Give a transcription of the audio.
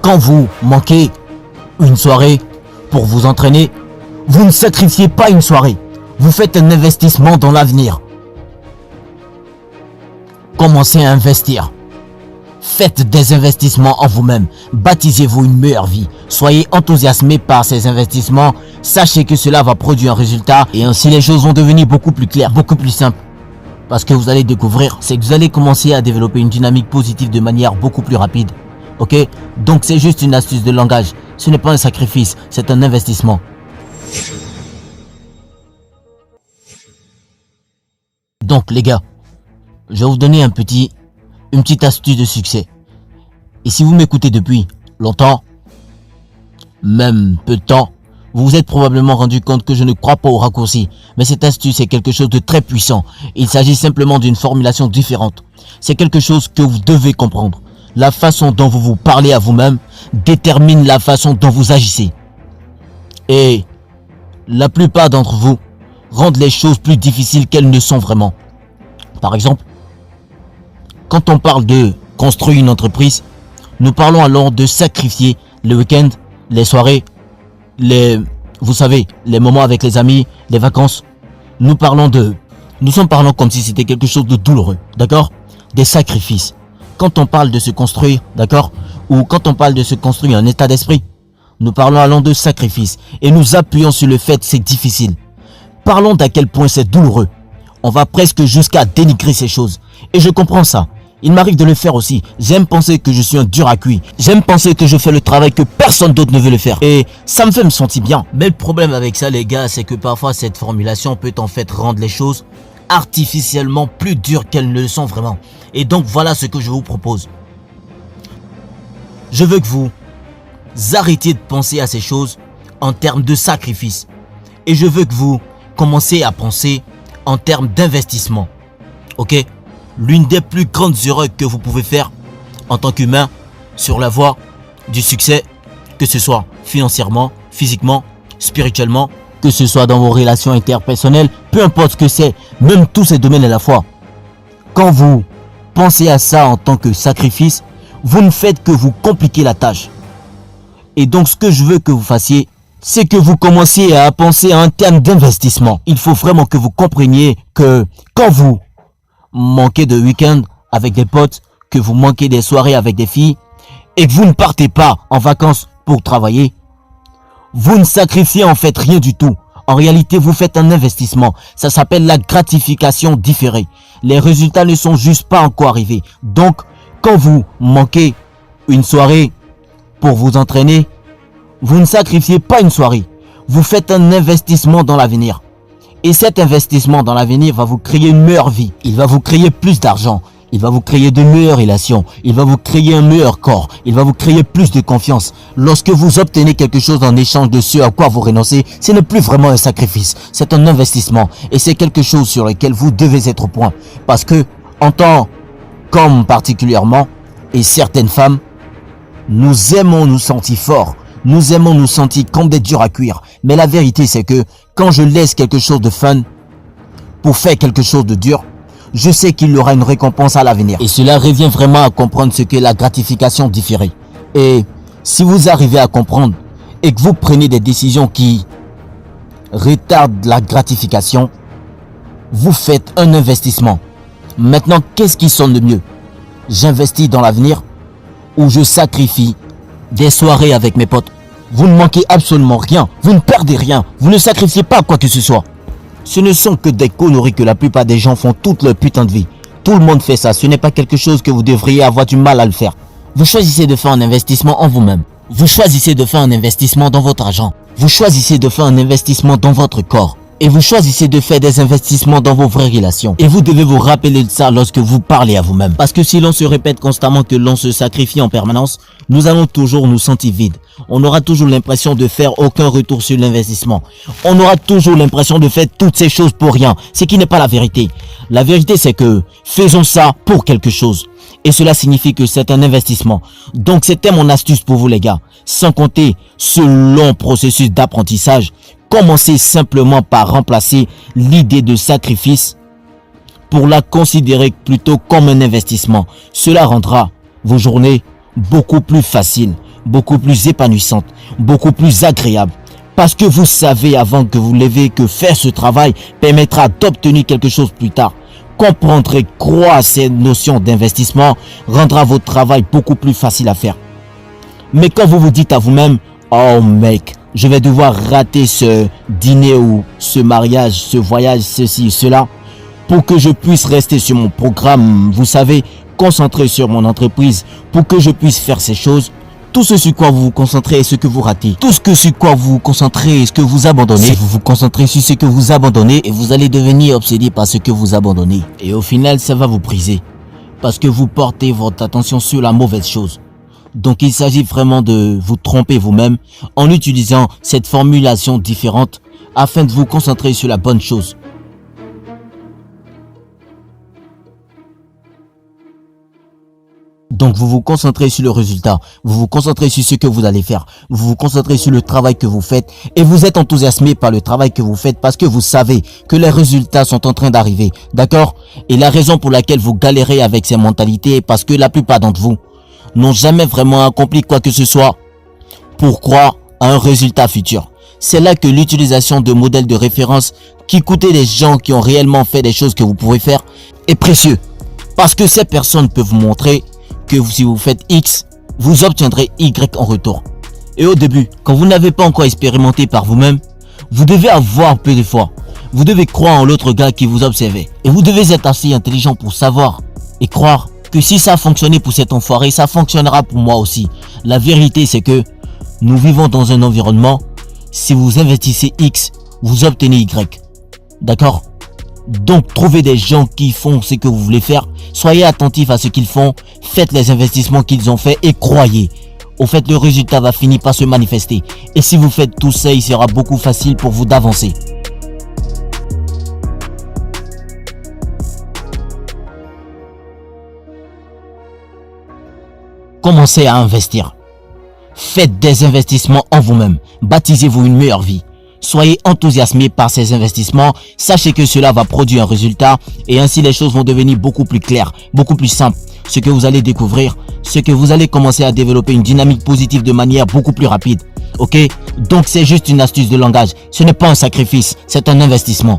Quand vous manquez une soirée pour vous entraîner, vous ne sacrifiez pas une soirée. Vous faites un investissement dans l'avenir. Commencez à investir. Faites des investissements en vous-même. Baptisez-vous une meilleure vie. Soyez enthousiasmés par ces investissements. Sachez que cela va produire un résultat et ainsi les choses vont devenir beaucoup plus claires, beaucoup plus simples. Parce que vous allez découvrir, c'est que vous allez commencer à développer une dynamique positive de manière beaucoup plus rapide. Ok? Donc c'est juste une astuce de langage. Ce n'est pas un sacrifice, c'est un investissement. Donc les gars, je vais vous donner une petite astuce de succès. Et si vous m'écoutez depuis longtemps, même peu de temps, vous vous êtes probablement rendu compte que je ne crois pas au raccourci. Mais cette astuce est quelque chose de très puissant. Il s'agit simplement d'une formulation différente. C'est quelque chose que vous devez comprendre. La façon dont vous vous parlez à vous-même détermine la façon dont vous agissez. Et la plupart d'entre vous rendent les choses plus difficiles qu'elles ne sont vraiment. Par exemple, quand on parle de construire une entreprise, nous parlons alors de sacrifier le week-end, les soirées, vous savez, les moments avec les amis, les vacances. Nous sommes parlant comme si c'était quelque chose de douloureux, d'accord? Des sacrifices. Quand on parle de se construire, d'accord? Ou quand on parle de se construire un état d'esprit, nous parlons alors de sacrifices et nous appuyons sur le fait que c'est difficile. Parlons d'à quel point c'est douloureux. On va presque jusqu'à dénigrer ces choses. Et je comprends ça. Il m'arrive de le faire aussi. J'aime penser que je suis un dur à cuire. J'aime penser que je fais le travail que personne d'autre ne veut le faire. Et ça me fait me sentir bien. Mais le problème avec ça, les gars, c'est que parfois cette formulation peut en fait rendre les choses artificiellement plus dures qu'elles ne le sont vraiment. Et donc voilà ce que je vous propose. Je veux que vous arrêtiez de penser à ces choses en termes de sacrifice. Et je veux que vous commenciez à penser en termes d'investissement. Ok? L'une des plus grandes erreurs que vous pouvez faire en tant qu'humain sur la voie du succès, que ce soit financièrement, physiquement, spirituellement, que ce soit dans vos relations interpersonnelles, peu importe ce que c'est, même tous ces domaines à la fois. Quand vous pensez à ça en tant que sacrifice, vous ne faites que vous compliquer la tâche. Et donc ce que je veux que vous fassiez, c'est que vous commenciez à penser en termes d'investissement. Il faut vraiment que vous compreniez que quand vous manquez de week-end avec des potes, que vous manquez des soirées avec des filles, et que vous ne partez pas en vacances pour travailler, vous ne sacrifiez en fait rien du tout. En réalité, vous faites un investissement. Ça s'appelle la gratification différée. Les résultats ne sont juste pas encore arrivés. Donc, quand vous manquez une soirée pour vous entraîner, vous ne sacrifiez pas une soirée. Vous faites un investissement dans l'avenir. Et cet investissement dans l'avenir va vous créer une meilleure vie. Il va vous créer plus d'argent. Il va vous créer de meilleures relations. Il va vous créer un meilleur corps. Il va vous créer plus de confiance. Lorsque vous obtenez quelque chose en échange de ce à quoi vous renoncez, ce n'est plus vraiment un sacrifice. C'est un investissement. Et c'est quelque chose sur lequel vous devez être au point. Parce que, en tant qu'hommes particulièrement, et certaines femmes, nous aimons nous sentir forts. Nous aimons nous sentir comme des durs à cuire. Mais la vérité, c'est que quand je laisse quelque chose de fun pour faire quelque chose de dur, je sais qu'il y aura une récompense à l'avenir. Et cela revient vraiment à comprendre ce qu'est la gratification différée. Et si vous arrivez à comprendre et que vous prenez des décisions qui retardent la gratification, vous faites un investissement. Maintenant, qu'est-ce qui sonne le mieux? J'investis dans l'avenir ou je sacrifie des soirées avec mes potes? Vous ne manquez absolument rien. Vous ne perdez rien. Vous ne sacrifiez pas quoi que ce soit. Ce ne sont que des conneries que la plupart des gens font toute leur putain de vie. Tout le monde fait ça. Ce n'est pas quelque chose que vous devriez avoir du mal à le faire. Vous choisissez de faire un investissement en vous-même. Vous choisissez de faire un investissement dans votre argent. Vous choisissez de faire un investissement dans votre corps. Et vous choisissez de faire des investissements dans vos vraies relations. Et vous devez vous rappeler de ça lorsque vous parlez à vous-même. Parce que si l'on se répète constamment que l'on se sacrifie en permanence, nous allons toujours nous sentir vides. On aura toujours l'impression de faire aucun retour sur l'investissement. On aura toujours l'impression de faire toutes ces choses pour rien. Ce qui n'est pas la vérité. La vérité, c'est que faisons ça pour quelque chose. Et cela signifie que c'est un investissement. Donc c'était mon astuce pour vous les gars. Sans compter ce long processus d'apprentissage, commencez simplement par remplacer l'idée de sacrifice pour la considérer plutôt comme un investissement. Cela rendra vos journées beaucoup plus faciles, beaucoup plus épanouissante, beaucoup plus agréable. Parce que vous savez avant que vous levez que faire ce travail permettra d'obtenir quelque chose plus tard. Comprendre et croire à ces notions d'investissement rendra votre travail beaucoup plus facile à faire. Mais quand vous vous dites à vous-même, oh mec, je vais devoir rater ce dîner ou ce mariage, ce voyage, ceci, cela, pour que je puisse rester sur mon programme, vous savez, concentré sur mon entreprise, pour que je puisse faire ces choses, tout ce sur quoi vous vous concentrez est ce que vous ratez. Tout ce sur quoi vous vous concentrez est ce que vous abandonnez. Si vous vous concentrez sur ce que vous abandonnez, et vous allez devenir obsédé par ce que vous abandonnez. Et au final, ça va vous briser. Parce que vous portez votre attention sur la mauvaise chose. Donc il s'agit vraiment de vous tromper vous-même en utilisant cette formulation différente afin de vous concentrer sur la bonne chose. Donc vous vous concentrez sur le résultat, vous vous concentrez sur ce que vous allez faire, vous vous concentrez sur le travail que vous faites et vous êtes enthousiasmé par le travail que vous faites parce que vous savez que les résultats sont en train d'arriver, d'accord? Et la raison pour laquelle vous galérez avec ces mentalités est parce que la plupart d'entre vous n'ont jamais vraiment accompli quoi que ce soit pour croire à un résultat futur. C'est là que l'utilisation de modèles de référence qui coûtaient des gens qui ont réellement fait des choses que vous pouvez faire est précieux. Parce que ces personnes peuvent vous montrer que si vous faites X, vous obtiendrez Y en retour. Et au début, quand vous n'avez pas encore expérimenté par vous-même, vous devez avoir peu de foi. Vous devez croire en l'autre gars qui vous observait. Et vous devez être assez intelligent pour savoir et croire que si ça a fonctionné pour cet enfoiré, ça fonctionnera pour moi aussi. La vérité, c'est que nous vivons dans un environnement, si vous investissez X, vous obtenez Y. D'accord? Donc, trouvez des gens qui font ce que vous voulez faire. Soyez attentifs à ce qu'ils font. Faites les investissements qu'ils ont fait et croyez. Au fait, le résultat va finir par se manifester. Et si vous faites tout ça, il sera beaucoup facile pour vous d'avancer. Commencez à investir. Faites des investissements en vous-même. Baptisez-vous une meilleure vie. Soyez enthousiasmés par ces investissements. Sachez que cela va produire un résultat et ainsi les choses vont devenir beaucoup plus claires, beaucoup plus simples. Ce que vous allez découvrir, c'est que vous allez commencer à développer une dynamique positive de manière beaucoup plus rapide. Ok? Donc c'est juste une astuce de langage. Ce n'est pas un sacrifice, c'est un investissement.